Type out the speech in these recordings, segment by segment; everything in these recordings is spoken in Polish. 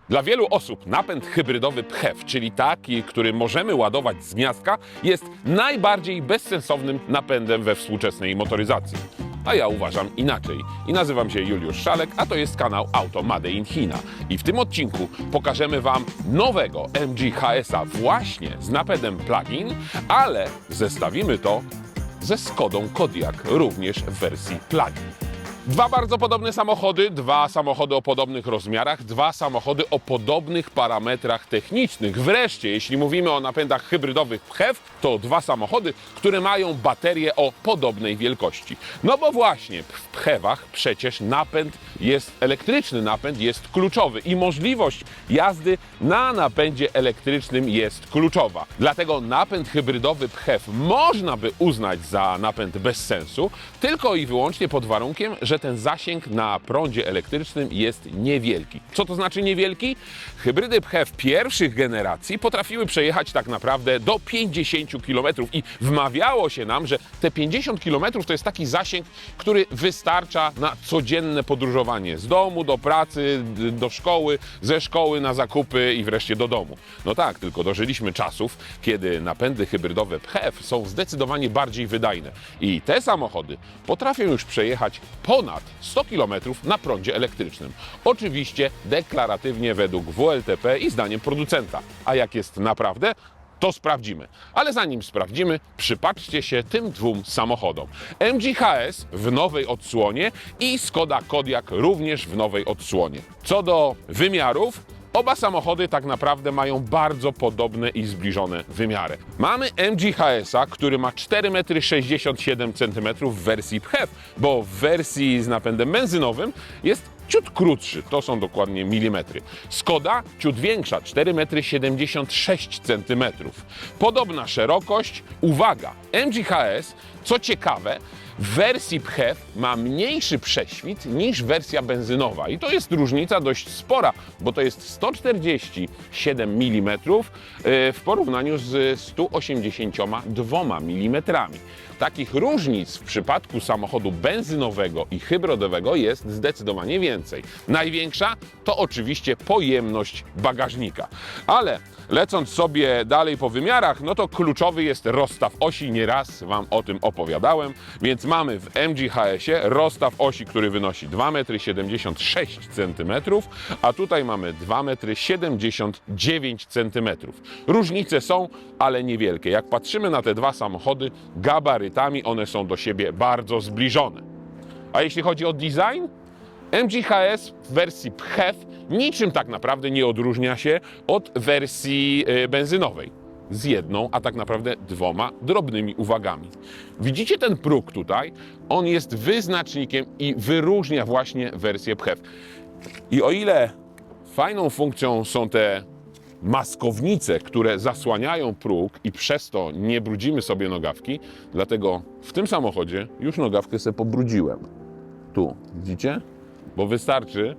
Dla wielu osób napęd hybrydowy PHEV, czyli taki, który możemy ładować z gniazdka, jest najbardziej bezsensownym napędem we współczesnej motoryzacji. A ja uważam inaczej. I nazywam się Juliusz Szalek, a to jest kanał Auto Made in China. I w tym odcinku pokażemy Wam nowego MG HS-a właśnie z napędem plug-in, ale zestawimy to ze Skodą Kodiaq, również w wersji plug-in. Dwa bardzo podobne samochody, dwa samochody o podobnych rozmiarach, dwa samochody o podobnych parametrach technicznych. Wreszcie, jeśli mówimy o napędach hybrydowych PHEV, to dwa samochody, które mają baterie o podobnej wielkości. No bo właśnie w PHEV-ach przecież elektryczny napęd jest kluczowy i możliwość jazdy na napędzie elektrycznym jest kluczowa. Dlatego napęd hybrydowy PHEV można by uznać za napęd bez sensu, tylko i wyłącznie pod warunkiem, że ten zasięg na prądzie elektrycznym jest niewielki. Co to znaczy niewielki? Hybrydy PHEV pierwszych generacji potrafiły przejechać tak naprawdę do 50 km i wmawiało się nam, że te 50 km to jest taki zasięg, który wystarcza na codzienne podróżowanie z domu do pracy, do szkoły, ze szkoły na zakupy i wreszcie do domu. No tak, tylko dożyliśmy czasów, kiedy napędy hybrydowe PHEV są zdecydowanie bardziej wydajne i te samochody potrafią już przejechać ponad 100 km na prądzie elektrycznym. Oczywiście deklaratywnie według WLTP i zdaniem producenta. A jak jest naprawdę? To sprawdzimy. Ale zanim sprawdzimy, przypatrzcie się tym dwóm samochodom. MG HS w nowej odsłonie i Skoda Kodiaq również w nowej odsłonie. Co do wymiarów, oba samochody tak naprawdę mają bardzo podobne i zbliżone wymiary. Mamy MG HS-a, który ma 4,67 m w wersji PHEV, bo w wersji z napędem benzynowym jest ciut krótszy, to są dokładnie milimetry. Skoda ciut większa, 4,76 m. Podobna szerokość. Uwaga, MG HS, co ciekawe, w wersji PHEV ma mniejszy prześwit niż wersja benzynowa i to jest różnica dość spora, bo to jest 147 mm w porównaniu z 182 mm. Takich różnic w przypadku samochodu benzynowego i hybrydowego jest zdecydowanie więcej. Największa to oczywiście pojemność bagażnika, ale lecąc sobie dalej po wymiarach, no to kluczowy jest rozstaw osi, nieraz Wam o tym opowiadałem, więc mamy w MG HS-ie rozstaw osi, który wynosi 2,76 m, a tutaj mamy 2,79 m. Różnice są, ale niewielkie. Jak patrzymy na te dwa samochody, gabarytami one są do siebie bardzo zbliżone. A jeśli chodzi o design, MG HS w wersji PHEV niczym tak naprawdę nie odróżnia się od wersji benzynowej. Z jedną, a tak naprawdę dwoma drobnymi uwagami. Widzicie ten próg tutaj? On jest wyznacznikiem i wyróżnia właśnie wersję PHEV. I o ile fajną funkcją są te maskownice, które zasłaniają próg i przez to nie brudzimy sobie nogawki, dlatego w tym samochodzie już nogawkę sobie pobrudziłem. Tu, widzicie? Bo wystarczy,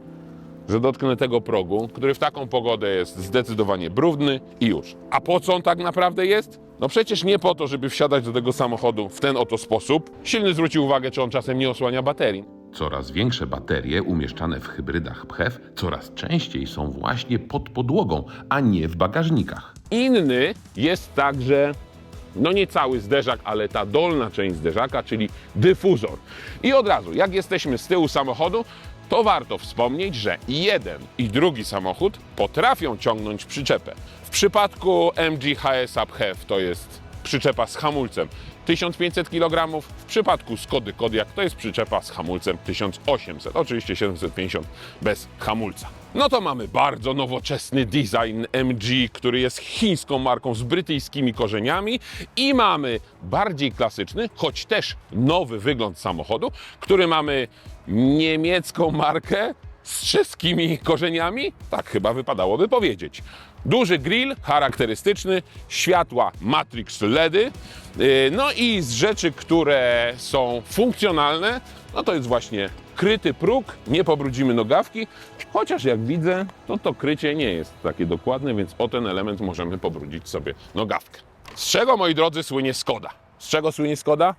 że dotknę tego progu, który w taką pogodę jest zdecydowanie brudny i już. A po co on tak naprawdę jest? No przecież nie po to, żeby wsiadać do tego samochodu w ten oto sposób. Silny zwrócił uwagę, czy on czasem nie osłania baterii. Coraz większe baterie umieszczane w hybrydach PHEV coraz częściej są właśnie pod podłogą, a nie w bagażnikach. Inny jest także, no nie cały zderzak, ale ta dolna część zderzaka, czyli dyfuzor. I od razu, jak jesteśmy z tyłu samochodu, to warto wspomnieć, że jeden i drugi samochód potrafią ciągnąć przyczepę. W przypadku MG HS-a PHEV to jest przyczepa z hamulcem 1500 kg, w przypadku Skody Kodiaq to jest przyczepa z hamulcem 1800, oczywiście 750 bez hamulca. No to mamy bardzo nowoczesny design MG, który jest chińską marką z brytyjskimi korzeniami i mamy bardziej klasyczny, choć też nowy wygląd samochodu, który mamy niemiecką markę z czeskimi korzeniami, tak chyba wypadałoby powiedzieć. Duży grill charakterystyczny, światła Matrix LEDy, no i z rzeczy, które są funkcjonalne, no to jest właśnie kryty próg, nie pobrudzimy nogawki, chociaż jak widzę, to krycie nie jest takie dokładne, więc o ten element możemy pobrudzić sobie nogawkę. Z czego, moi drodzy, słynie Skoda? Z czego słynie Skoda?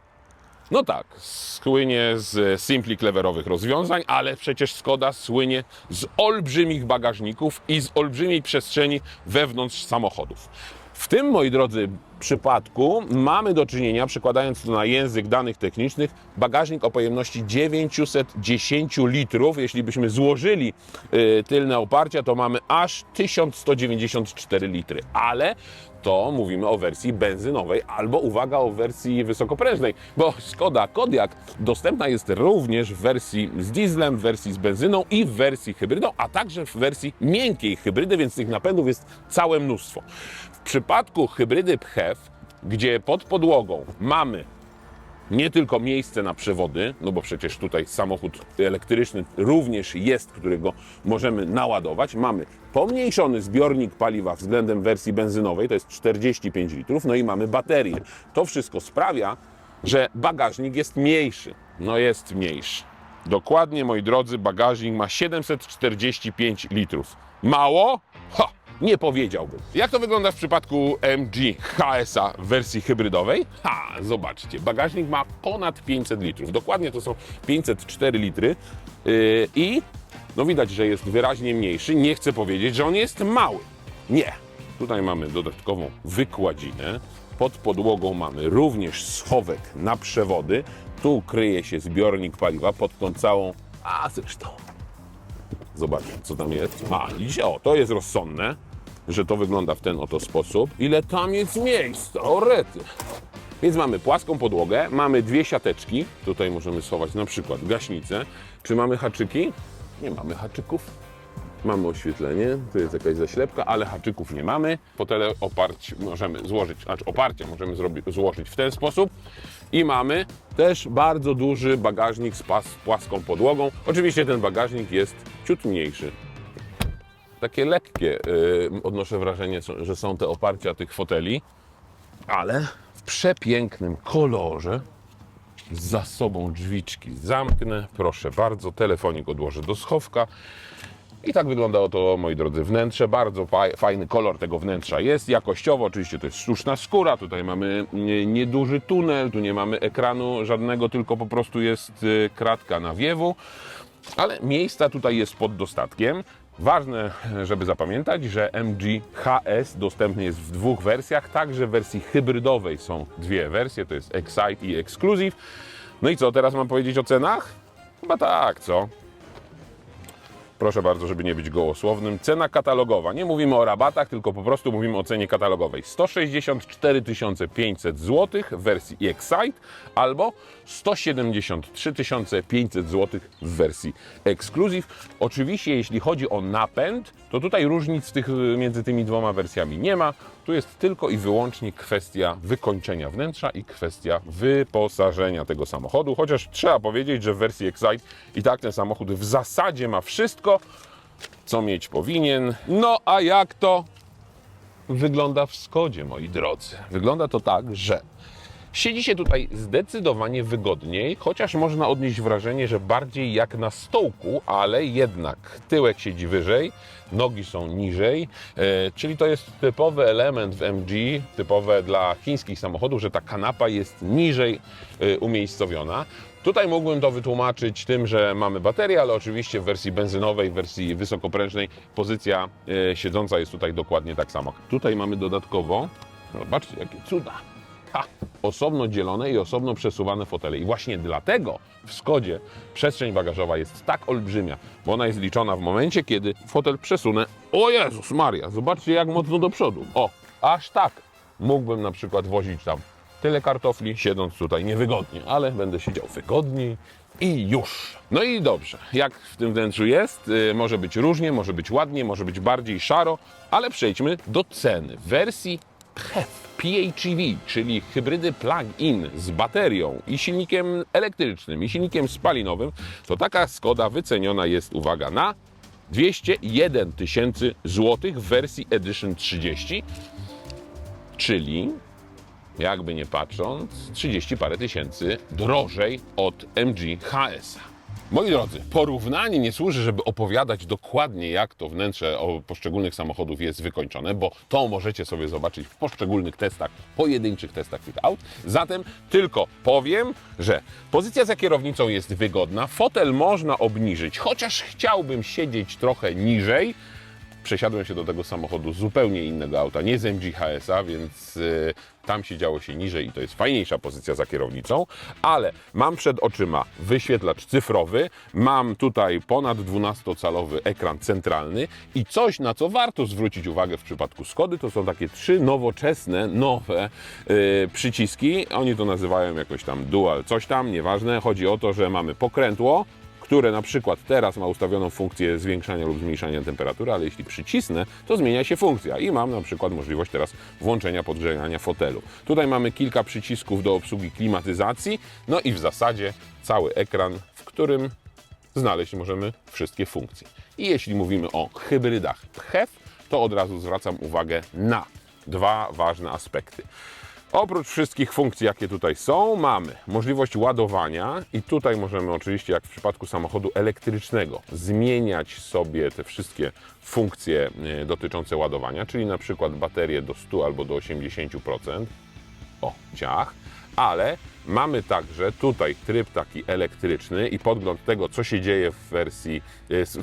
No tak, słynie z simply cleverowych rozwiązań, ale przecież Skoda słynie z olbrzymich bagażników i z olbrzymiej przestrzeni wewnątrz samochodów. W tym, moi drodzy, przypadku mamy do czynienia, przekładając to na język danych technicznych, bagażnik o pojemności 910 litrów. Jeśli byśmy złożyli tylne oparcia, to mamy aż 1194 litry, ale to mówimy o wersji benzynowej albo, uwaga, o wersji wysokoprężnej, bo Skoda Kodiaq dostępna jest również w wersji z dieslem, w wersji z benzyną i w wersji hybrydą, a także w wersji miękkiej hybrydy, więc tych napędów jest całe mnóstwo. W przypadku hybrydy PHEV, gdzie pod podłogą mamy nie tylko miejsce na przewody, no bo przecież tutaj samochód elektryczny również jest, którego możemy naładować. Mamy pomniejszony zbiornik paliwa względem wersji benzynowej, to jest 45 litrów, no i mamy baterię. To wszystko sprawia, że bagażnik jest mniejszy. No jest mniejszy. Dokładnie, moi drodzy, bagażnik ma 745 litrów. Mało? Ha! Nie powiedziałbym. Jak to wygląda w przypadku MG HS-a w wersji hybrydowej? Zobaczcie, bagażnik ma ponad 500 litrów. Dokładnie to są 504 litry i no widać, że jest wyraźnie mniejszy. Nie chcę powiedzieć, że on jest mały. Nie. Tutaj mamy dodatkową wykładzinę. Pod podłogą mamy również schowek na przewody. Tu kryje się zbiornik paliwa pod tą całą... zresztą... Zobaczmy, co tam jest. Widzicie? O, to jest rozsądne, że to wygląda w ten oto sposób. Ile tam jest miejsca, o rety. Więc mamy płaską podłogę, mamy dwie siateczki. Tutaj możemy schować na przykład gaśnicę. Czy mamy haczyki? Nie mamy haczyków. Mamy oświetlenie, tu jest jakaś zaślepka, ale haczyków nie mamy. Fotele oparć możemy złożyć, oparcia możemy złożyć w ten sposób. I mamy też bardzo duży bagażnik z płaską podłogą. Oczywiście ten bagażnik jest ciut mniejszy. Takie lekkie, odnoszę wrażenie, że są te oparcia tych foteli, ale w przepięknym kolorze. Za sobą drzwiczki zamknę, proszę bardzo, telefonik odłożę do schowka. I tak wygląda oto, moi drodzy, wnętrze. Bardzo fajny kolor tego wnętrza jest. Jakościowo oczywiście to jest sztuczna skóra. Tutaj mamy nieduży tunel, tu nie mamy ekranu żadnego, tylko po prostu jest kratka nawiewu. Ale miejsca tutaj jest pod dostatkiem. Ważne, żeby zapamiętać, że MG HS dostępny jest w dwóch wersjach. Także w wersji hybrydowej są dwie wersje, to jest Excite i Exclusive. No i co, teraz mam powiedzieć o cenach? Chyba tak, co? Proszę bardzo, żeby nie być gołosłownym. Cena katalogowa. Nie mówimy o rabatach, tylko po prostu mówimy o cenie katalogowej. 164 500 zł w wersji Excite albo 173 500 zł w wersji Exclusive. Oczywiście, jeśli chodzi o napęd, to tutaj różnic między tymi dwoma wersjami nie ma. Tu jest tylko i wyłącznie kwestia wykończenia wnętrza i kwestia wyposażenia tego samochodu. Chociaż trzeba powiedzieć, że w wersji Excite i tak ten samochód w zasadzie ma wszystko, co mieć powinien. No a jak to wygląda w Skodzie, moi drodzy? Wygląda to tak, że siedzi się tutaj zdecydowanie wygodniej, chociaż można odnieść wrażenie, że bardziej jak na stołku, ale jednak tyłek siedzi wyżej, nogi są niżej, czyli to jest typowy element w MG, typowe dla chińskich samochodów, że ta kanapa jest niżej umiejscowiona. Tutaj mógłbym to wytłumaczyć tym, że mamy baterię, ale oczywiście w wersji benzynowej, w wersji wysokoprężnej pozycja siedząca jest tutaj dokładnie tak samo. Tutaj mamy dodatkowo, zobaczcie jakie cuda, osobno dzielone i osobno przesuwane fotele. I właśnie dlatego w Skodzie przestrzeń bagażowa jest tak olbrzymia, bo ona jest liczona w momencie, kiedy fotel przesunę. O Jezus Maria, zobaczcie jak mocno do przodu. O, aż tak. Mógłbym na przykład wozić tam tyle kartofli, siedząc tutaj niewygodnie, ale będę siedział wygodniej i już. No i dobrze, jak w tym wnętrzu jest, może być różnie, może być ładnie, może być bardziej szaro, ale przejdźmy do ceny. W wersji PHEV, czyli hybrydy plug-in z baterią i silnikiem elektrycznym i silnikiem spalinowym, to taka Skoda wyceniona jest, uwaga, na 201 000 złotych w wersji Edition 30, czyli jakby nie patrząc 30 parę tysięcy drożej od MG HS-a. Moi drodzy, porównanie nie służy, żeby opowiadać dokładnie, jak to wnętrze poszczególnych samochodów jest wykończone, bo to możecie sobie zobaczyć w poszczególnych testach, pojedynczych testach tych aut. Zatem tylko powiem, że pozycja za kierownicą jest wygodna, fotel można obniżyć, chociaż chciałbym siedzieć trochę niżej. Przesiadłem się do tego samochodu z zupełnie innego auta, nie z MG HS-a, więc tam siedziało się niżej i to jest fajniejsza pozycja za kierownicą, ale mam przed oczyma wyświetlacz cyfrowy, mam tutaj ponad 12-calowy ekran centralny i coś, na co warto zwrócić uwagę w przypadku Skody, to są takie 3 nowoczesne, nowe przyciski. Oni to nazywają jakoś tam dual, coś tam, nieważne. Chodzi o to, że mamy pokrętło, które na przykład teraz ma ustawioną funkcję zwiększania lub zmniejszania temperatury, ale jeśli przycisnę, to zmienia się funkcja i mam na przykład możliwość teraz włączenia podgrzania fotelu. Tutaj mamy kilka przycisków do obsługi klimatyzacji, no i w zasadzie cały ekran, w którym znaleźć możemy wszystkie funkcje. I jeśli mówimy o hybrydach PHEV, to od razu zwracam uwagę na 2 ważne aspekty. Oprócz wszystkich funkcji, jakie tutaj są, mamy możliwość ładowania i tutaj możemy oczywiście, jak w przypadku samochodu elektrycznego, zmieniać sobie te wszystkie funkcje dotyczące ładowania, czyli na przykład baterię do 100 albo do 80%. O, ciach. Ale mamy także tutaj tryb taki elektryczny i podgląd tego, co się dzieje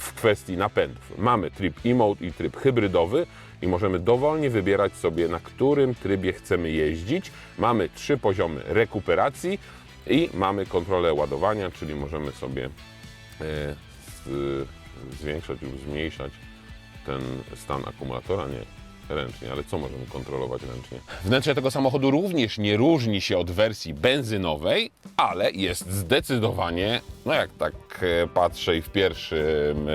w kwestii napędów. Mamy tryb e-mode i tryb hybrydowy i możemy dowolnie wybierać sobie, na którym trybie chcemy jeździć. Mamy 3 poziomy rekuperacji i mamy kontrolę ładowania, czyli możemy sobie zwiększać lub zmniejszać ten stan akumulatora. Nie. Ręcznie, ale co możemy kontrolować ręcznie? Wnętrze tego samochodu również nie różni się od wersji benzynowej, ale jest zdecydowanie, no jak tak patrzę i w pierwszym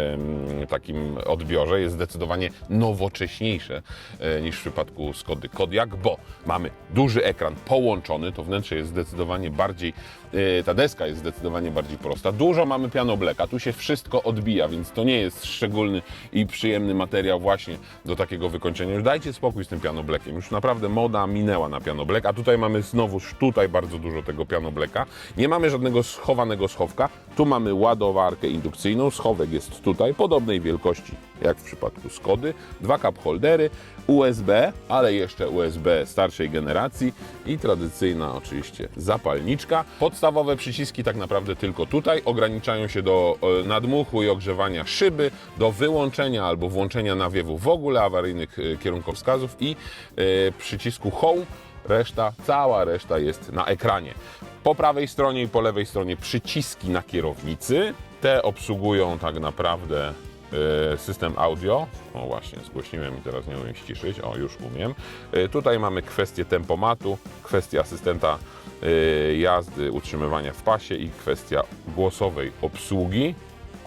takim odbiorze, jest zdecydowanie nowocześniejsze niż w przypadku Skody Kodiaq, bo mamy duży ekran połączony, to wnętrze jest zdecydowanie bardziej, ta deska jest zdecydowanie bardziej prosta. Dużo mamy piano blacka, tu się wszystko odbija, więc to nie jest szczególny i przyjemny materiał właśnie do takiego wykończenia. Już dajcie spokój z tym piano blackiem, już naprawdę moda minęła na piano black, a tutaj mamy znowuż tutaj bardzo dużo tego piano blacka. Nie mamy żadnego schowanego schowka, tu mamy ładowarkę indukcyjną, schowek jest tutaj, podobnej wielkości jak w przypadku Skody, 2 cup holdery, USB, ale jeszcze USB starszej generacji i tradycyjna oczywiście zapalniczka. Podstawowe przyciski tak naprawdę tylko tutaj ograniczają się do nadmuchu i ogrzewania szyby, do wyłączenia albo włączenia nawiewu w ogóle, awaryjnych kierunkowskazów i przycisku Home. Cała reszta jest na ekranie. Po prawej stronie i po lewej stronie przyciski na kierownicy. Te obsługują tak naprawdę system audio. O właśnie, zgłośniłem i teraz nie umiem ściszyć. O, już umiem. Tutaj mamy kwestię tempomatu, kwestię asystenta jazdy, utrzymywania w pasie i kwestia głosowej obsługi.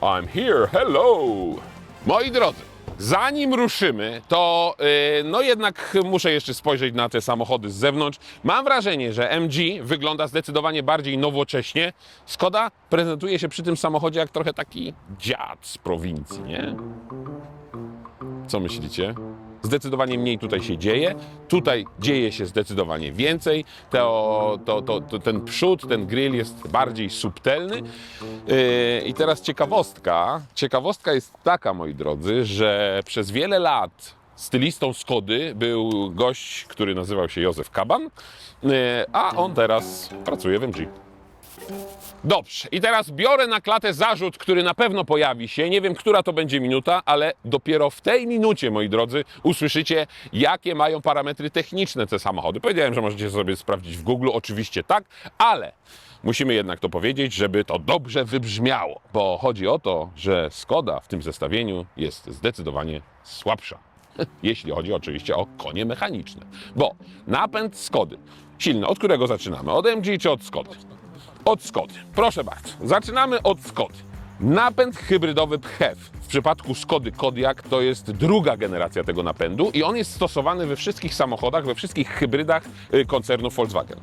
I'm here, hello! Moi drodzy, zanim ruszymy, to no jednak muszę jeszcze spojrzeć na te samochody z zewnątrz. Mam wrażenie, że MG wygląda zdecydowanie bardziej nowocześnie. Skoda prezentuje się przy tym samochodzie jak trochę taki dziad z prowincji, nie? Co myślicie? Zdecydowanie mniej tutaj się dzieje. Tutaj dzieje się zdecydowanie więcej. Ten przód, ten grill jest bardziej subtelny. I teraz ciekawostka. Ciekawostka jest taka, moi drodzy, że przez wiele lat stylistą Skody był gość, który nazywał się Józef Kaban, a on teraz pracuje w MG. Dobrze, i teraz biorę na klatę zarzut, który na pewno pojawi się. Nie wiem, która to będzie minuta, ale dopiero w tej minucie, moi drodzy, usłyszycie, jakie mają parametry techniczne te samochody. Powiedziałem, że możecie sobie sprawdzić w Google, oczywiście tak, ale musimy jednak to powiedzieć, żeby to dobrze wybrzmiało, bo chodzi o to, że Skoda w tym zestawieniu jest zdecydowanie słabsza. Jeśli chodzi oczywiście o konie mechaniczne. Bo napęd Skody silny, od którego zaczynamy? Od MG czy od Skody? Od Skody. Proszę bardzo. Zaczynamy od Skody. Napęd hybrydowy PHEV. W przypadku Skody Kodiaq to jest druga generacja tego napędu i on jest stosowany we wszystkich samochodach, we wszystkich hybrydach koncernu Volkswagen.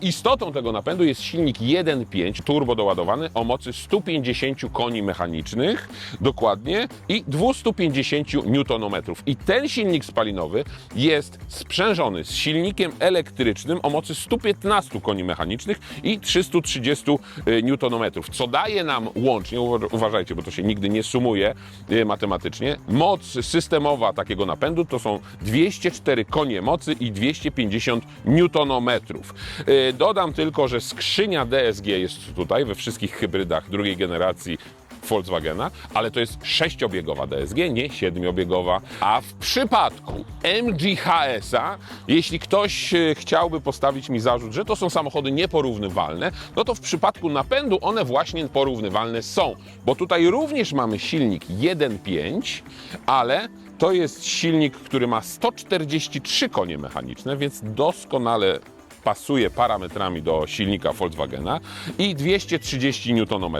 Istotą tego napędu jest silnik 1.5 turbo doładowany o mocy 150 koni mechanicznych dokładnie i 250 Nm. I ten silnik spalinowy jest sprzężony z silnikiem elektrycznym o mocy 115 koni mechanicznych i 330 Nm, co daje nam łącznie, uważajcie, bo to się nigdy nie sumuje matematycznie, moc systemowa takiego napędu to są 204 konie mocy i 250 Nm. Dodam tylko, że skrzynia DSG jest tutaj we wszystkich hybrydach drugiej generacji Volkswagena, ale to jest 6-biegowa DSG, nie 7-biegowa. A w przypadku MG HS-a, jeśli ktoś chciałby postawić mi zarzut, że to są samochody nieporównywalne, no to w przypadku napędu one właśnie porównywalne są, bo tutaj również mamy silnik 1.5, ale to jest silnik, który ma 143 konie mechaniczne, więc doskonale pasuje parametrami do silnika Volkswagena i 230 Nm,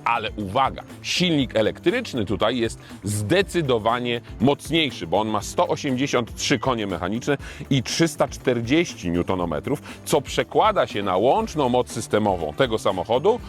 ale uwaga, silnik elektryczny tutaj jest zdecydowanie mocniejszy, bo on ma 183 konie mechaniczne i 340 Nm, co przekłada się na łączną moc systemową tego samochodu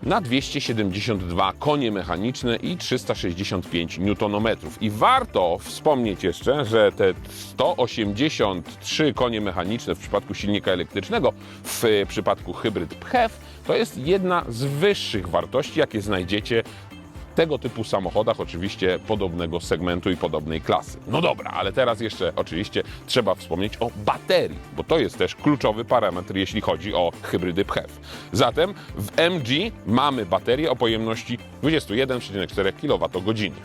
na 272 konie mechaniczne i 365 Nm. I warto wspomnieć jeszcze, że te 183 konie mechaniczne w przypadku silnika elektrycznego, w przypadku hybryd PHEV, to jest jedna z wyższych wartości, jakie znajdziecie w tego typu samochodach, oczywiście podobnego segmentu i podobnej klasy. No dobra, ale teraz jeszcze oczywiście trzeba wspomnieć o baterii, bo to jest też kluczowy parametr, jeśli chodzi o hybrydy PHEV. Zatem w MG mamy baterię o pojemności 21,4 kWh,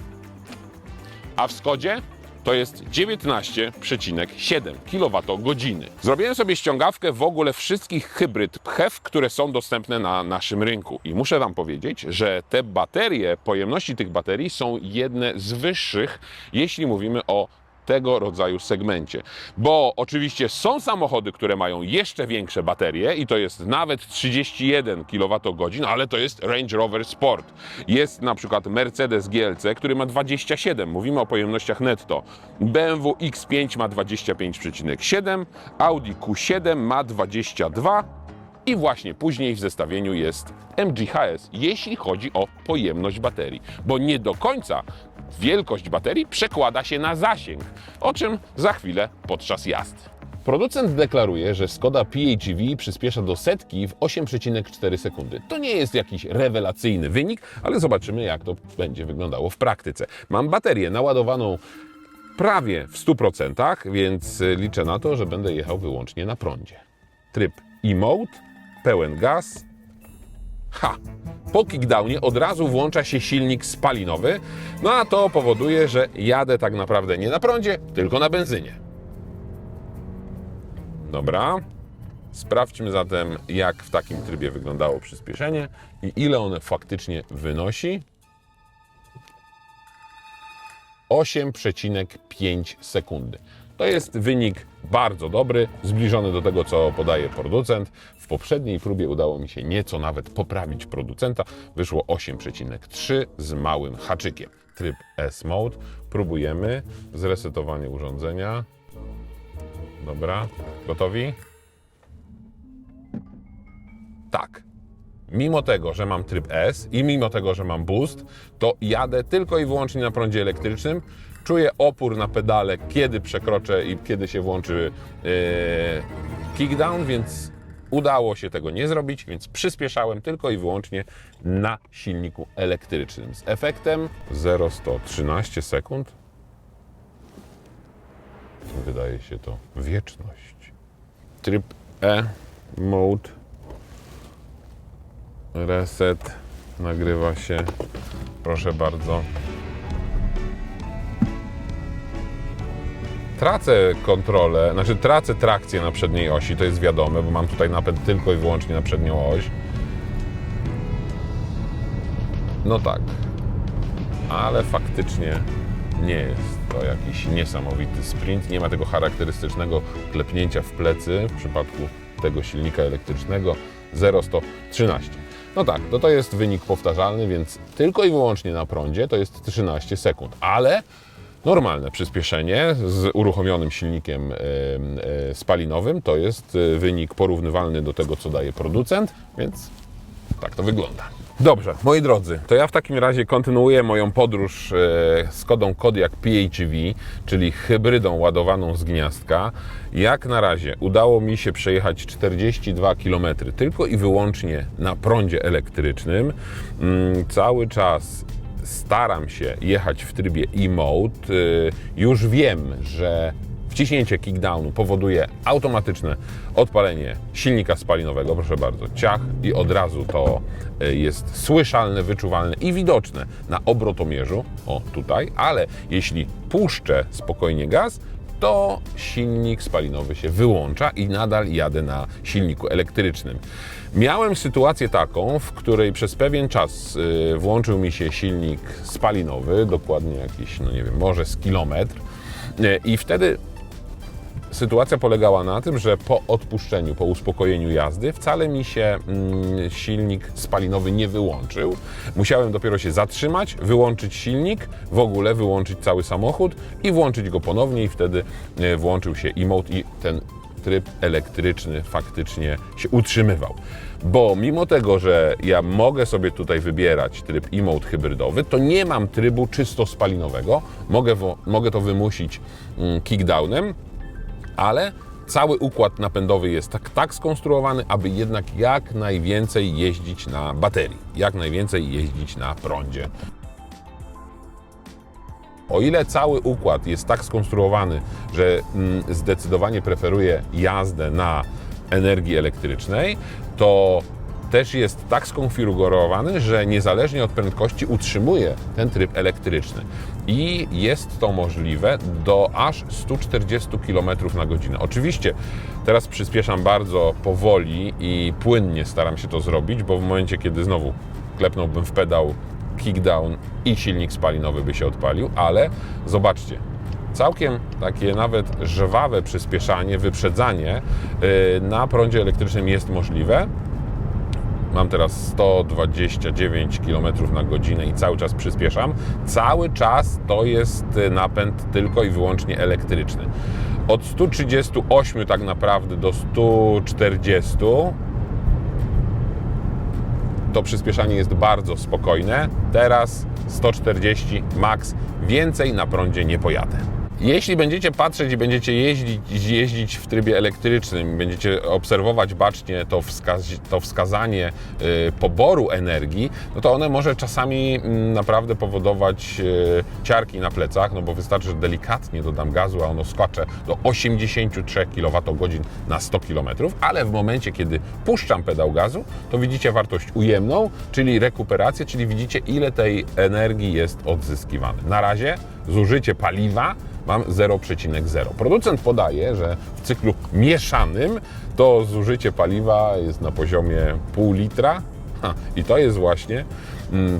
a w Skodzie to jest 19,7 kWh. Zrobiłem sobie ściągawkę w ogóle wszystkich hybryd PHEV, które są dostępne na naszym rynku. I muszę Wam powiedzieć, że te baterie, pojemności tych baterii są jedne z wyższych, jeśli mówimy o tego rodzaju segmencie. Bo oczywiście są samochody, które mają jeszcze większe baterie i to jest nawet 31 kWh, ale to jest Range Rover Sport. Jest na przykład Mercedes GLC, który ma 27, mówimy o pojemnościach netto. BMW X5 ma 25,7, Audi Q7 ma 22 i właśnie później w zestawieniu jest MG HS, jeśli chodzi o pojemność baterii, bo nie do końca wielkość baterii przekłada się na zasięg, o czym za chwilę podczas jazdy. Producent deklaruje, że Skoda PHEV przyspiesza do setki w 8,4 sekundy. To nie jest jakiś rewelacyjny wynik, ale zobaczymy, jak to będzie wyglądało w praktyce. Mam baterię naładowaną prawie w 100%, więc liczę na to, że będę jechał wyłącznie na prądzie. Tryb e-mode, pełen gaz. Po kickdownie od razu włącza się silnik spalinowy, no a to powoduje, że jadę tak naprawdę nie na prądzie, tylko na benzynie. Dobra, sprawdźmy zatem, jak w takim trybie wyglądało przyspieszenie i ile one faktycznie wynosi. 8,5 sekundy. To jest wynik bardzo dobry, zbliżony do tego, co podaje producent. W poprzedniej próbie udało mi się nieco nawet poprawić producenta. Wyszło 8,3 z małym haczykiem. Tryb S-Mode. Próbujemy. Zresetowanie urządzenia. Dobra. Gotowi? Tak. Mimo tego, że mam tryb S i mimo tego, że mam boost, to jadę tylko i wyłącznie na prądzie elektrycznym. Czuję opór na pedale, kiedy przekroczę i kiedy się włączy kickdown, więc udało się tego nie zrobić, więc przyspieszałem tylko i wyłącznie na silniku elektrycznym. Z efektem 0-113 sekund. Wydaje się to wieczność. Tryb E-Mode. Reset. Nagrywa się. Proszę bardzo. Tracę kontrolę, tracę trakcję na przedniej osi, to jest wiadome, bo mam tutaj napęd tylko i wyłącznie na przednią oś. No tak, ale faktycznie nie jest to jakiś niesamowity sprint, nie ma tego charakterystycznego klepnięcia w plecy w przypadku tego silnika elektrycznego. 0-113. No tak, to jest wynik powtarzalny, więc tylko i wyłącznie na prądzie to jest 13 sekund, ale normalne przyspieszenie z uruchomionym silnikiem spalinowym to jest wynik porównywalny do tego, co daje producent, więc tak to wygląda. Dobrze, moi drodzy, to ja w takim razie kontynuuję moją podróż Skodą Kodiaq PHEV, czyli hybrydą ładowaną z gniazdka. Jak na razie udało mi się przejechać 42 km tylko i wyłącznie na prądzie elektrycznym. Cały czas staram się jechać w trybie e-mode. Już wiem, że wciśnięcie kickdownu powoduje automatyczne odpalenie silnika spalinowego, proszę bardzo, ciach, i od razu to jest słyszalne, wyczuwalne i widoczne na obrotomierzu, o tutaj, ale jeśli puszczę spokojnie gaz, to silnik spalinowy się wyłącza i nadal jadę na silniku elektrycznym. Miałem sytuację taką, w której przez pewien czas włączył mi się silnik spalinowy, dokładnie jakiś, no nie wiem, może z kilometr, i wtedy sytuacja polegała na tym, że po odpuszczeniu, po uspokojeniu jazdy wcale mi się silnik spalinowy nie wyłączył. Musiałem dopiero się zatrzymać, wyłączyć silnik, w ogóle wyłączyć cały samochód i włączyć go ponownie i wtedy włączył się e-mode i ten tryb elektryczny faktycznie się utrzymywał. Bo mimo tego, że ja mogę sobie tutaj wybierać tryb e-mode hybrydowy, to nie mam trybu czysto spalinowego. Mogę to wymusić kickdownem, ale cały układ napędowy jest tak skonstruowany, aby jednak jak najwięcej jeździć na baterii, jak najwięcej jeździć na prądzie. O ile cały układ jest tak skonstruowany, że zdecydowanie preferuje jazdę na energii elektrycznej, to też jest tak skonfigurowany, że niezależnie od prędkości utrzymuje ten tryb elektryczny. I jest to możliwe do aż 140 km na godzinę. Oczywiście teraz przyspieszam bardzo powoli i płynnie staram się to zrobić, bo w momencie, kiedy znowu klepnąłbym w pedał kickdown i silnik spalinowy by się odpalił, ale zobaczcie, całkiem takie nawet żwawe przyspieszanie, wyprzedzanie na prądzie elektrycznym jest możliwe. Mam teraz 129 km na godzinę i cały czas przyspieszam. Cały czas to jest napęd tylko i wyłącznie elektryczny. Od 138 tak naprawdę do 140 to przyspieszanie jest bardzo spokojne. Teraz 140 max, więcej na prądzie nie pojadę. Jeśli będziecie patrzeć i będziecie jeździć w trybie elektrycznym, będziecie obserwować bacznie to wskazanie poboru energii, no to one może czasami naprawdę powodować ciarki na plecach, no bo wystarczy, że delikatnie dodam gazu, a ono skacze do 83 kWh na 100 km, ale w momencie, kiedy puszczam pedał gazu, to widzicie wartość ujemną, czyli rekuperację, czyli widzicie, ile tej energii jest odzyskiwane. Na razie zużycie paliwa mam 0,0. Producent podaje, że w cyklu mieszanym to zużycie paliwa jest na poziomie pół litra. I to jest właśnie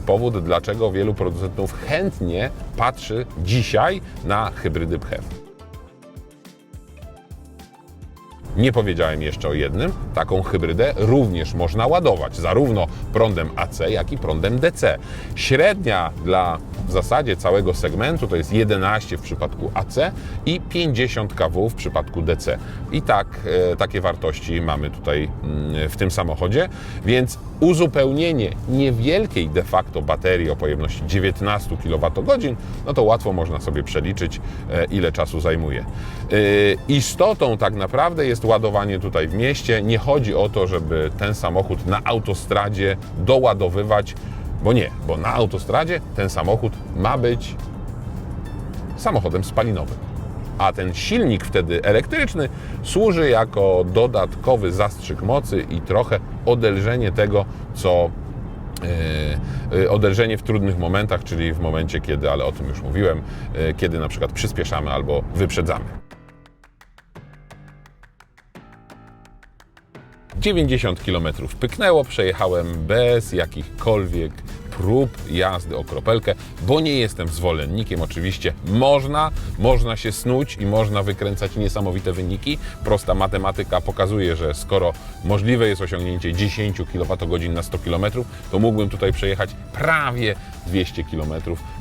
powód, dlaczego wielu producentów chętnie patrzy dzisiaj na hybrydy PHEV. Nie powiedziałem jeszcze o jednym, taką hybrydę również można ładować zarówno prądem AC, jak i prądem DC. Średnia dla w zasadzie całego segmentu to jest 11 w przypadku AC i 50 kW w przypadku DC. I takie wartości mamy tutaj w tym samochodzie, więc uzupełnienie niewielkiej de facto baterii o pojemności 19 kWh, no to łatwo można sobie przeliczyć, ile czasu zajmuje. Istotą tak naprawdę jest ładowanie tutaj w mieście. Nie chodzi o to, żeby ten samochód na autostradzie doładowywać, bo na autostradzie ten samochód ma być samochodem spalinowym. A ten silnik wtedy elektryczny służy jako dodatkowy zastrzyk mocy i trochę odelżenie tego, odelżenie w trudnych momentach, czyli w momencie, kiedy, ale o tym już mówiłem, kiedy na przykład przyspieszamy albo wyprzedzamy. 90 km pyknęło, przejechałem bez jakichkolwiek prób jazdy o kropelkę, bo nie jestem zwolennikiem. Oczywiście można się snuć i można wykręcać niesamowite wyniki. Prosta matematyka pokazuje, że skoro możliwe jest osiągnięcie 10 kWh na 100 km, to mógłbym tutaj przejechać prawie 200 km.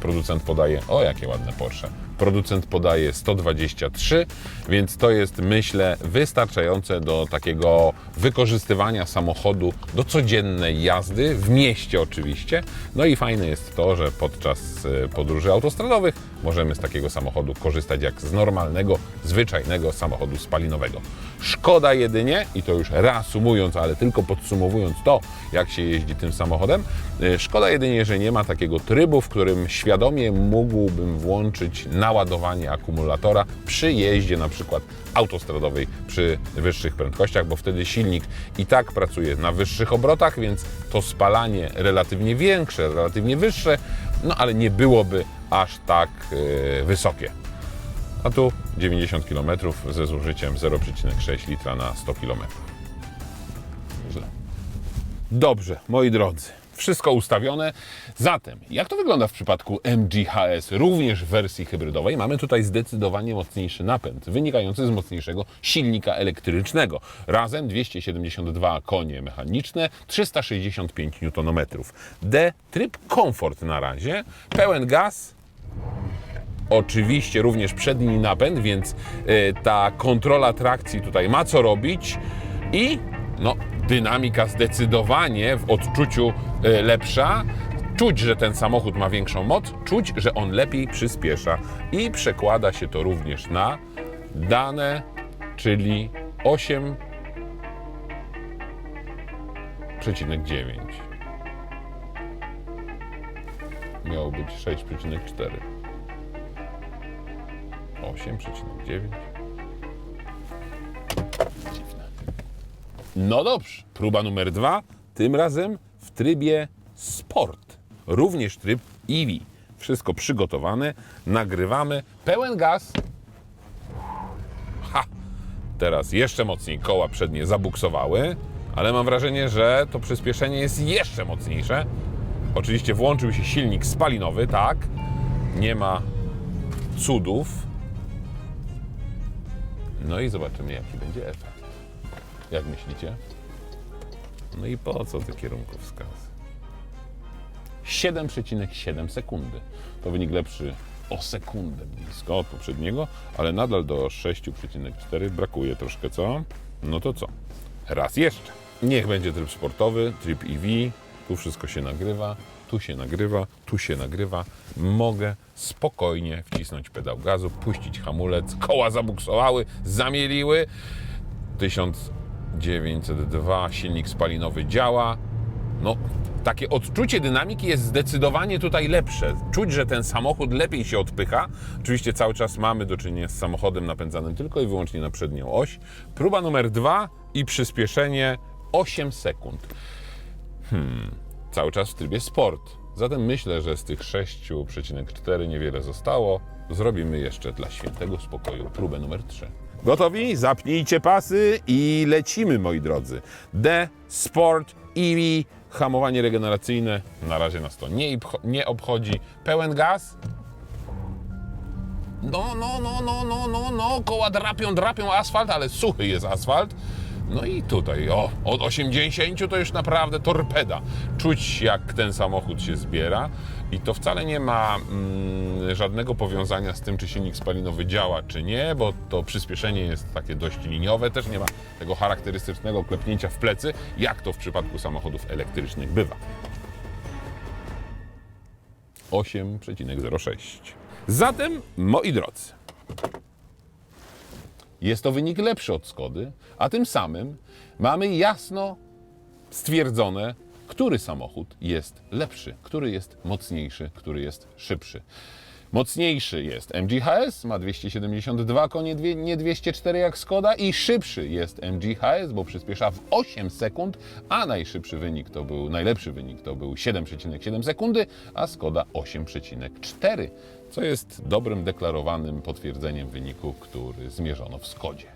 Producent podaje, o jakie ładne Porsche, producent podaje 123, więc to jest, myślę, wystarczające do takiego wykorzystywania samochodu do codziennej jazdy, w mieście oczywiście. No i fajne jest to, że podczas podróży autostradowych możemy z takiego samochodu korzystać jak z normalnego, zwyczajnego samochodu spalinowego. Szkoda jedynie, i to już reasumując, ale tylko podsumowując to, jak się jeździ tym samochodem, szkoda jedynie, że nie ma takiego trybu, w którym świadomie mógłbym włączyć naładowanie akumulatora przy jeździe na przykład autostradowej przy wyższych prędkościach, bo wtedy silnik i tak pracuje na wyższych obrotach, więc to spalanie relatywnie większe, relatywnie wyższe, no ale nie byłoby aż tak wysokie. A tu 90 km ze zużyciem 0,6 litra na 100 km. Źle. Dobrze, moi drodzy, wszystko ustawione. Zatem, jak to wygląda w przypadku MG-HS, również w wersji hybrydowej? Mamy tutaj zdecydowanie mocniejszy napęd, wynikający z mocniejszego silnika elektrycznego. Razem 272 konie mechaniczne, 365 Nm. D, tryb komfort na razie, pełen gaz. Oczywiście również przedni napęd, więc ta kontrola trakcji tutaj ma co robić i no, dynamika zdecydowanie w odczuciu lepsza. Czuć, że ten samochód ma większą moc, czuć, że on lepiej przyspiesza i przekłada się to również na dane, czyli 8,9. Miało być 6,4. 8,9. Dziwne. No dobrze, próba numer 2, tym razem w trybie Sport. Również tryb EV. Wszystko przygotowane, nagrywamy, pełen gaz. Teraz jeszcze mocniej koła przednie zabuksowały, ale mam wrażenie, że to przyspieszenie jest jeszcze mocniejsze. Oczywiście włączył się silnik spalinowy, tak, nie ma cudów. No i zobaczymy, jaki będzie efekt. Jak myślicie? No i po co te kierunkowskazy? 7,7 sekundy. To wynik lepszy o sekundę blisko od poprzedniego, ale nadal do 6,4 brakuje troszkę, co? No to co? Raz jeszcze. Niech będzie tryb sportowy, tryb EV. Tu wszystko się nagrywa, tu się nagrywa, tu się nagrywa. Mogę spokojnie wcisnąć pedał gazu, puścić hamulec, koła zabuksowały, zamieliły. 1902, silnik spalinowy działa. No, takie odczucie dynamiki jest zdecydowanie tutaj lepsze. Czuć, że ten samochód lepiej się odpycha. Oczywiście cały czas mamy do czynienia z samochodem napędzanym tylko i wyłącznie na przednią oś. Próba numer 2 i przyspieszenie 8 sekund. Cały czas w trybie sport. Zatem myślę, że z tych 6,4 niewiele zostało. Zrobimy jeszcze dla świętego spokoju próbę numer 3. Gotowi? Zapnijcie pasy i lecimy, moi drodzy. D, Sport, EV, hamowanie regeneracyjne. Na razie nas to nie obchodzi. Pełen gaz. No, koła drapią asfalt, ale suchy jest asfalt. No i tutaj, od 80 to już naprawdę torpeda. Czuć, jak ten samochód się zbiera i to wcale nie ma żadnego powiązania z tym, czy silnik spalinowy działa, czy nie, bo to przyspieszenie jest takie dość liniowe. Też nie ma tego charakterystycznego klepnięcia w plecy, jak to w przypadku samochodów elektrycznych bywa. 8,06. Zatem, moi drodzy, jest to wynik lepszy od Skody, a tym samym mamy jasno stwierdzone, który samochód jest lepszy, który jest mocniejszy, który jest szybszy. Mocniejszy jest MG-HS, ma 272 konie, nie 204 jak Skoda, i szybszy jest MG-HS, bo przyspiesza w 8 sekund, a najlepszy wynik to był 7,7 sekundy, a Skoda 8,4, co jest dobrym, deklarowanym potwierdzeniem wyniku, który zmierzono w Skodzie.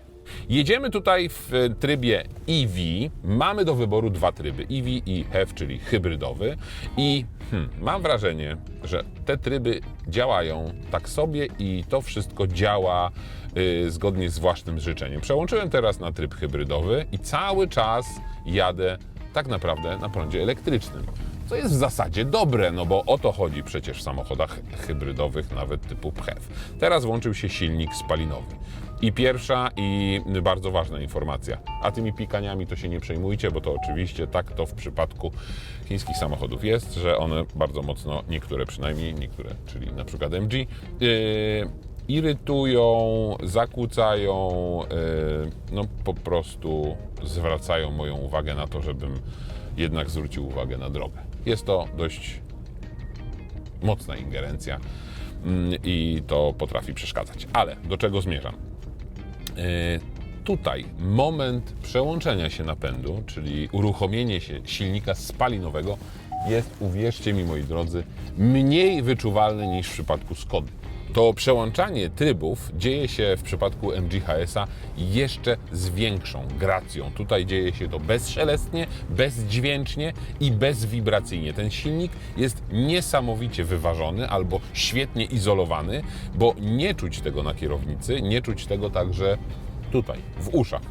Jedziemy tutaj w trybie EV. Mamy do wyboru dwa tryby, EV i HEV, czyli hybrydowy. I mam wrażenie, że te tryby działają tak sobie i to wszystko działa zgodnie z własnym życzeniem. Przełączyłem teraz na tryb hybrydowy i cały czas jadę tak naprawdę na prądzie elektrycznym. Co jest w zasadzie dobre, no bo o to chodzi przecież w samochodach hybrydowych, nawet typu PHEV. Teraz włączył się silnik spalinowy. I pierwsza i bardzo ważna informacja. A tymi pikaniami to się nie przejmujcie, bo to oczywiście tak to w przypadku chińskich samochodów jest, że one bardzo mocno, niektóre przynajmniej, czyli na przykład MG, irytują, zakłócają, no po prostu zwracają moją uwagę na to, żebym jednak zwrócił uwagę na drogę. Jest to dość mocna ingerencja i to potrafi przeszkadzać. Ale do czego zmierzam? Tutaj moment przełączenia się napędu, czyli uruchomienie się silnika spalinowego jest, uwierzcie mi moi drodzy, mniej wyczuwalne niż w przypadku Skody. To przełączanie trybów dzieje się w przypadku MG HS-a jeszcze z większą gracją. Tutaj dzieje się to bezszelestnie, bezdźwięcznie i bezwibracyjnie. Ten silnik jest niesamowicie wyważony albo świetnie izolowany, bo nie czuć tego na kierownicy, nie czuć tego także tutaj, w uszach.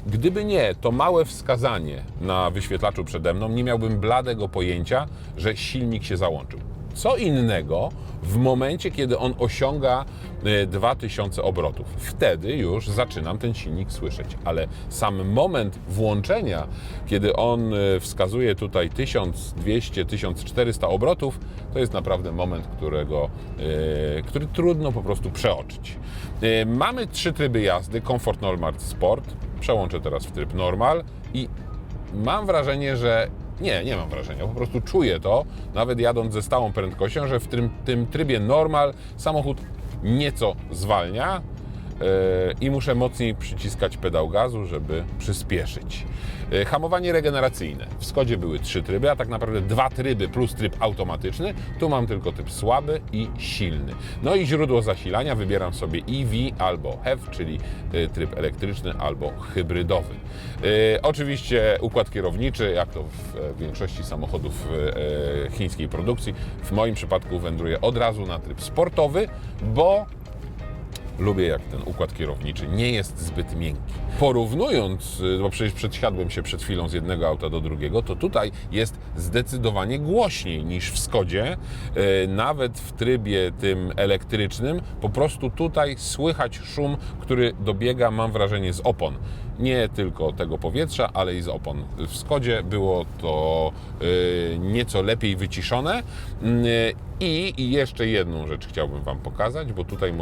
Gdyby nie to małe wskazanie na wyświetlaczu przede mną, nie miałbym bladego pojęcia, że silnik się załączył. Co innego w momencie, kiedy on osiąga 2000 obrotów. Wtedy już zaczynam ten silnik słyszeć, ale sam moment włączenia, kiedy on wskazuje tutaj 1200-1400 obrotów, to jest naprawdę moment, który trudno po prostu przeoczyć. Mamy trzy tryby jazdy, Comfort, Normal, Sport. Przełączę teraz w tryb Normal i mam wrażenie, że nie mam wrażenia, po prostu czuję to, nawet jadąc ze stałą prędkością, że w tym trybie Normal samochód nieco zwalnia i muszę mocniej przyciskać pedał gazu, żeby przyspieszyć. Hamowanie regeneracyjne. W Skodzie były trzy tryby, a tak naprawdę dwa tryby plus tryb automatyczny. Tu mam tylko tryb słaby i silny. No i źródło zasilania wybieram sobie EV albo HEV, czyli tryb elektryczny albo hybrydowy. Oczywiście układ kierowniczy, jak to w większości samochodów chińskiej produkcji, w moim przypadku wędruje od razu na tryb sportowy, bo lubię, jak ten układ kierowniczy nie jest zbyt miękki. Porównując, bo przecież przedsiadłem się przed chwilą z jednego auta do drugiego, to tutaj jest zdecydowanie głośniej niż w Skodzie. Nawet w trybie tym elektrycznym, po prostu tutaj słychać szum, który dobiega, mam wrażenie, z opon. Nie tylko tego powietrza, ale i z opon. W Skodzie było to nieco lepiej wyciszone. I jeszcze jedną rzecz chciałbym Wam pokazać, bo tutaj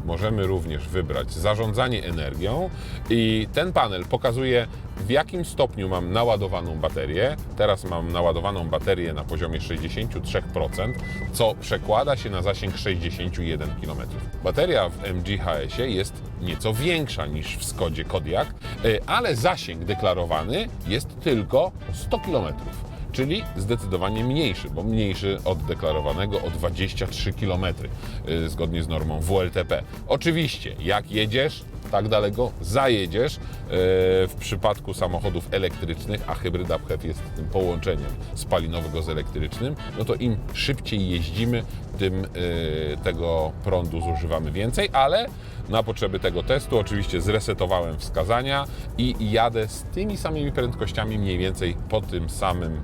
możemy również wybrać zarządzanie energią i ten panel pokazuje, w jakim stopniu mam naładowaną baterię. Teraz mam naładowaną baterię na poziomie 63%, co przekłada się na zasięg 61 km. Bateria w MG HS-ie jest nieco większa niż w Skodzie Kodiaq, ale zasięg deklarowany jest tylko 100 km. Czyli zdecydowanie mniejszy, bo mniejszy od deklarowanego o 23 km, zgodnie z normą WLTP. Oczywiście, jak jedziesz, tak daleko zajedziesz. W przypadku samochodów elektrycznych, a hybryda PHEV jest tym połączeniem spalinowego z elektrycznym, no to im szybciej jeździmy, tym tego prądu zużywamy więcej, ale na potrzeby tego testu oczywiście zresetowałem wskazania i jadę z tymi samymi prędkościami mniej więcej po tym samym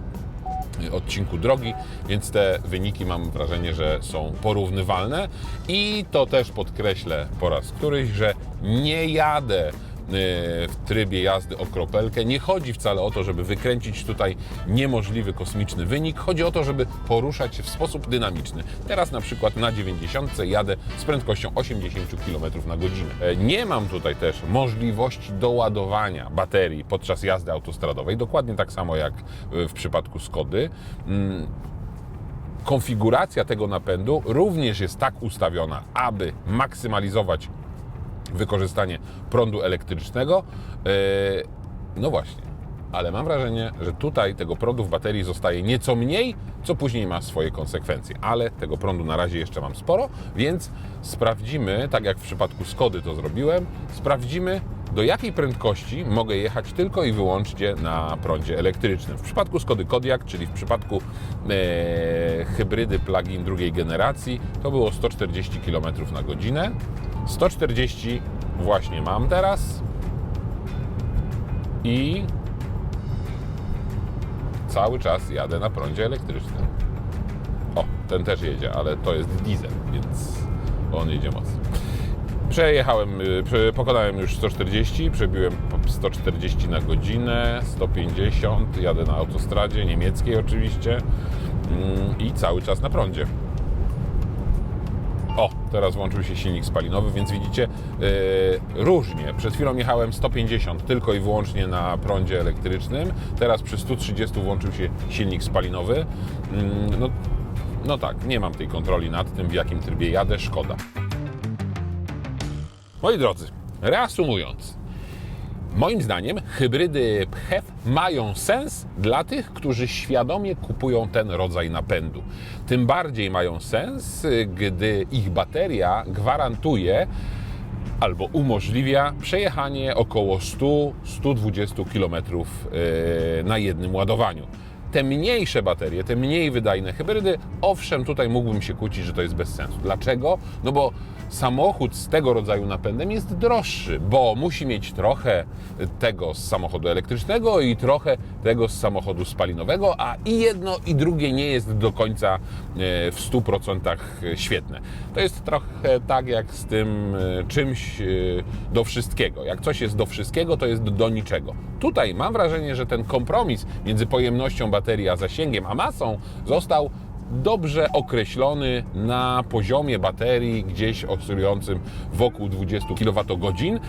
odcinku drogi, więc te wyniki mam wrażenie, że są porównywalne i to też podkreślę po raz któryś, że nie jadę w trybie jazdy o kropelkę. Nie chodzi wcale o to, żeby wykręcić tutaj niemożliwy kosmiczny wynik. Chodzi o to, żeby poruszać się w sposób dynamiczny. Teraz na przykład na 90 jadę z prędkością 80 km na godzinę. Nie mam tutaj też możliwości doładowania baterii podczas jazdy autostradowej, dokładnie tak samo jak w przypadku Skody. Konfiguracja tego napędu również jest tak ustawiona, aby maksymalizować wykorzystanie prądu elektrycznego. No właśnie, ale mam wrażenie, że tutaj tego prądu w baterii zostaje nieco mniej, co później ma swoje konsekwencje. Ale tego prądu na razie jeszcze mam sporo, więc sprawdzimy, tak jak w przypadku Skody to zrobiłem, sprawdzimy, do jakiej prędkości mogę jechać tylko i wyłącznie na prądzie elektrycznym. W przypadku Skody Kodiaq, czyli w przypadku hybrydy plug-in drugiej generacji, to było 140 km na godzinę. 140 właśnie mam teraz i cały czas jadę na prądzie elektrycznym. O, ten też jedzie, ale to jest diesel, więc on jedzie mocno. Pokonałem już 140, przebiłem 140 na godzinę, 150, jadę na autostradzie niemieckiej oczywiście i cały czas na prądzie. O, teraz włączył się silnik spalinowy, więc widzicie, różnie. Przed chwilą jechałem 150 tylko i wyłącznie na prądzie elektrycznym, teraz przy 130 włączył się silnik spalinowy. No tak, nie mam tej kontroli nad tym, w jakim trybie jadę, szkoda. Moi drodzy, reasumując, moim zdaniem hybrydy PHEV mają sens dla tych, którzy świadomie kupują ten rodzaj napędu. Tym bardziej mają sens, gdy ich bateria gwarantuje albo umożliwia przejechanie około 100-120 km na jednym ładowaniu. Te mniejsze baterie, te mniej wydajne hybrydy, owszem, tutaj mógłbym się kłócić, że to jest bez sensu. Dlaczego? No bo samochód z tego rodzaju napędem jest droższy, bo musi mieć trochę tego z samochodu elektrycznego i trochę tego z samochodu spalinowego, a i jedno i drugie nie jest do końca w 100% świetne. To jest trochę tak jak z tym czymś do wszystkiego. Jak coś jest do wszystkiego, to jest do niczego. Tutaj mam wrażenie, że ten kompromis między pojemnością baterii a zasięgiem, a masą został dobrze określony na poziomie baterii gdzieś oscylującym wokół 20 kWh.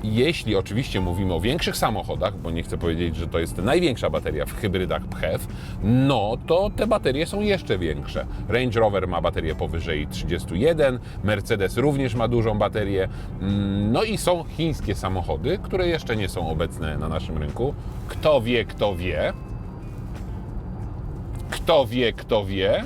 Jeśli oczywiście mówimy o większych samochodach, bo nie chcę powiedzieć, że to jest największa bateria w hybrydach PHEV, no to te baterie są jeszcze większe. Range Rover ma baterię powyżej 31, Mercedes również ma dużą baterię, no i są chińskie samochody, które jeszcze nie są obecne na naszym rynku. Kto wie, kto wie. Kto wie,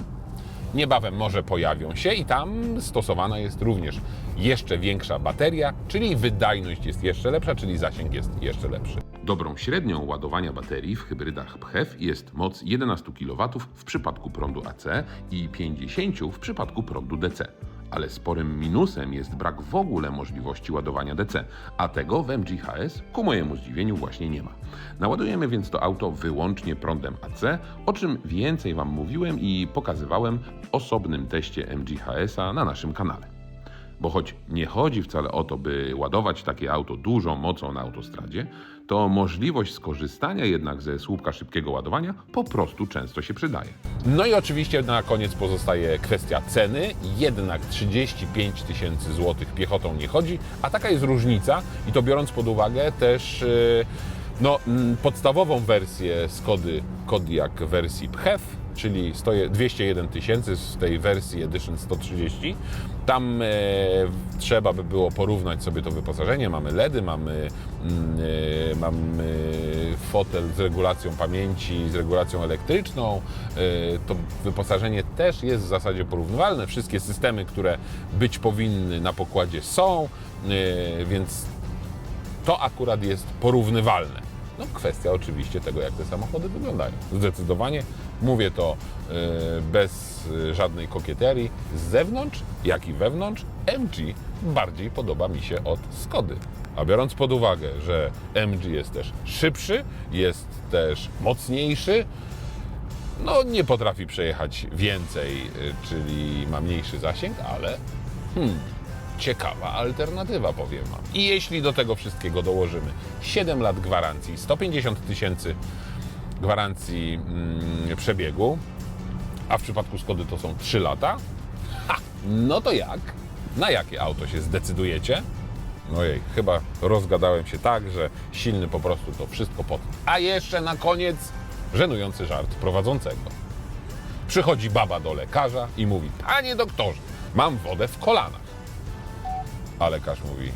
niebawem może pojawią się i tam stosowana jest również jeszcze większa bateria, czyli wydajność jest jeszcze lepsza, czyli zasięg jest jeszcze lepszy. Dobrą średnią ładowania baterii w hybrydach PHEV jest moc 11 kW w przypadku prądu AC i 50 w przypadku prądu DC. Ale sporym minusem jest brak w ogóle możliwości ładowania DC, a tego w MG.HS ku mojemu zdziwieniu właśnie nie ma. Naładujemy więc to auto wyłącznie prądem AC, o czym więcej Wam mówiłem i pokazywałem w osobnym teście MG.HS-a na naszym kanale. Bo choć nie chodzi wcale o to, by ładować takie auto dużą mocą na autostradzie, to możliwość skorzystania jednak ze słupka szybkiego ładowania po prostu często się przydaje. No i oczywiście na koniec pozostaje kwestia ceny, jednak 35 000 złotych piechotą nie chodzi, a taka jest różnica i to biorąc pod uwagę też podstawową wersję Skody Kodiaq w wersji PHEV, czyli 201 000 z tej wersji Edition 130. Tam trzeba by było porównać sobie to wyposażenie. Mamy LEDy, mamy fotel z regulacją pamięci, z regulacją elektryczną. To wyposażenie też jest w zasadzie porównywalne. Wszystkie systemy, które być powinny na pokładzie są, więc to akurat jest porównywalne. No kwestia oczywiście tego, jak te samochody wyglądają. Zdecydowanie mówię to bez żadnej kokieterii. Z zewnątrz, jak i wewnątrz, MG bardziej podoba mi się od Skody. A biorąc pod uwagę, że MG jest też szybszy, jest też mocniejszy, no nie potrafi przejechać więcej, czyli ma mniejszy zasięg, ale ciekawa alternatywa, powiem Wam. I jeśli do tego wszystkiego dołożymy 7 lat gwarancji, 150 000 gwarancji przebiegu, a w przypadku Skody to są 3 lata, no to jak? Na jakie auto się zdecydujecie? Ojej, chyba rozgadałem się tak, że silny po prostu to wszystko potnie. A jeszcze na koniec żenujący żart prowadzącego. Przychodzi baba do lekarza i mówi: panie doktorze, mam wodę w kolanach. A lekarz mówi: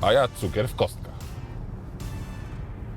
a ja cukier w kostkach.